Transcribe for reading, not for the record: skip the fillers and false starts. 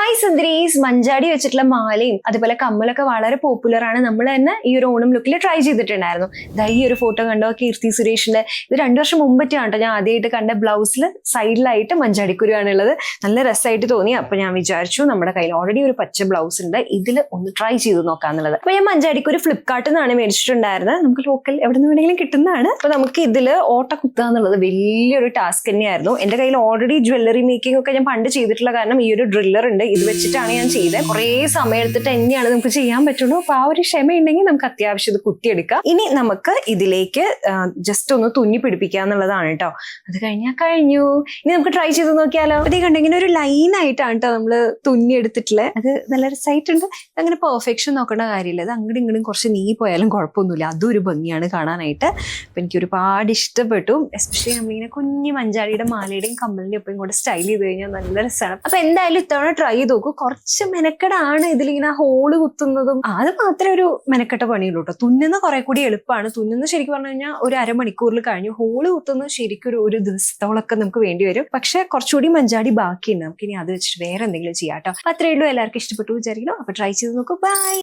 Hi സുന്ദരീസ്, മഞ്ചാടി വെച്ചിട്ടുള്ള മാലയും അതുപോലെ കമ്മലൊക്കെ വളരെ പോപ്പുലർ ആണ്. നമ്മൾ തന്നെ ഈ ഒരു ഓണം ലുക്കിൽ ട്രൈ ചെയ്തിട്ടുണ്ടായിരുന്നു. ഈ ഒരു ഫോട്ടോ കണ്ടോ, കീർത്തി സുരേഷിന്റെ. ഇത് 2 വർഷം മുമ്പറ്റാണ് കേട്ടോ ഞാൻ ആദ്യമായിട്ട് കണ്ട. ബ്ലൗസിൽ സൈഡിലായിട്ട് മഞ്ചാടിക്കുരുവാണുള്ളത്. നല്ല രസമായിട്ട് തോന്നി. അപ്പൊ ഞാൻ വിചാരിച്ചു നമ്മുടെ കയ്യിൽ ഓൾറെഡി ഒരു പച്ച ബ്ലൗസ് ഉണ്ട്, ഇതിൽ ഒന്ന് ട്രൈ ചെയ്ത് നോക്കാന്നുള്ളത്. അപ്പൊ ഞാൻ മഞ്ചാടിക്കുരു ഫ്ലിപ്കാർട്ടിൽ നിന്നാണ് മേടിച്ചിട്ടുണ്ടായിരുന്നത്. നമുക്ക് ലോക്കൽ എവിടെ നിന്ന് വേണമെങ്കിലും കിട്ടുന്നതാണ്. അപ്പൊ നമുക്ക് ഇതിൽ ഓട്ട കുത്തുക എന്നുള്ളത് വലിയൊരു ടാസ്ക് തന്നെയായിരുന്നു. എന്റെ കയ്യിൽ ഓൾറെഡി ജ്വല്ലറി മേക്കിംഗ് ഒക്കെ ഞാൻ പണ്ട് ചെയ്തിട്ടുള്ള കാരണം ഈ ഒരു ഡ്രില്ലർ ഉണ്ട്. ഇത് വെച്ചിട്ടാണ് ഞാൻ ചെയ്തത്. കുറേ സമയം എടുത്തിട്ട് തന്നെയാണ് നമുക്ക് ചെയ്യാൻ പറ്റുള്ളൂ. അപ്പൊ ആ ഒരു ക്ഷമ ഉണ്ടെങ്കിൽ നമുക്ക് അത്യാവശ്യം ഇത് കുത്തിയെടുക്കാം. ഇനി നമുക്ക് ഇതിലേക്ക് ജസ്റ്റ് ഒന്ന് തുന്നി പിടിപ്പിക്കുക എന്നുള്ളതാണ് കേട്ടോ. അത് കഴിഞ്ഞു. ഇനി നമുക്ക് ട്രൈ ചെയ്ത് നോക്കിയാലോ. അത് കണ്ടെങ്കിൽ ഒരു ലൈൻ ആയിട്ടാണ് കേട്ടോ നമ്മള് തുന്നി എടുത്തിട്ടുള്ളത്. അത് നല്ല രസമായിട്ടുണ്ട്. അങ്ങനെ പെർഫെക്ഷൻ നോക്കേണ്ട കാര്യമില്ല. അത് അങ്ങോട്ടും ഇങ്ങോട്ടും കുറച്ച് നീങ്ങി പോയാലും കുഴപ്പമൊന്നുമില്ല. അതും ഒരു ഭംഗിയാണ് കാണാനായിട്ട്. അപ്പൊ എനിക്ക് ഒരുപാട് ഇഷ്ടപ്പെട്ടു. എസ്പെഷ്യലി നമ്മളിങ്ങനെ കുഞ്ഞു മഞ്ചാടിയുടെ മാലയുടെയും കമ്മലിന്റെയും ഒപ്പം കൂടെ സ്റ്റൈൽ ചെയ്ത് കഴിഞ്ഞാൽ നല്ല രസമാണ്. അപ്പൊ എന്തായാലും ഇത്തവണ ട്രൈ ചെയ്ത് നോക്കൂ. കുറച്ച് മെനക്കെടാണ് ഇതിലിങ്ങനെ ഹോള് കുത്തുന്നതും. അത് മാത്രമേ ഒരു മെനക്കെട്ട പണിയുള്ളൂ കേട്ടോ. തുന്നുന്ന കുറെ കൂടി എളുപ്പമാണ്. തുന്നുന്ന ശരിക്കും പറഞ്ഞു കഴിഞ്ഞാൽ ഒരു അരമണിക്കൂറിൽ കഴിഞ്ഞു. ഹോള് കുത്തുന്നത് ശരിക്കും ഒരു ദിവസത്തോളൊക്കെ നമുക്ക് വേണ്ടി വരും. പക്ഷെ കുറച്ചുകൂടി മഞ്ചാടി ബാക്കിയുണ്ട്. നമുക്ക് ഇനി അത് വെച്ചിട്ട് വേറെ എന്തെങ്കിലും ചെയ്യാം കേട്ടോ. അപ്പൊ അത്രയേ ഉള്ളൂ. എല്ലാവർക്കും ഇഷ്ടപ്പെട്ടു വിചാരിക്കണം. അപ്പൊ ട്രൈ ചെയ്ത് നോക്കൂ. ബൈ.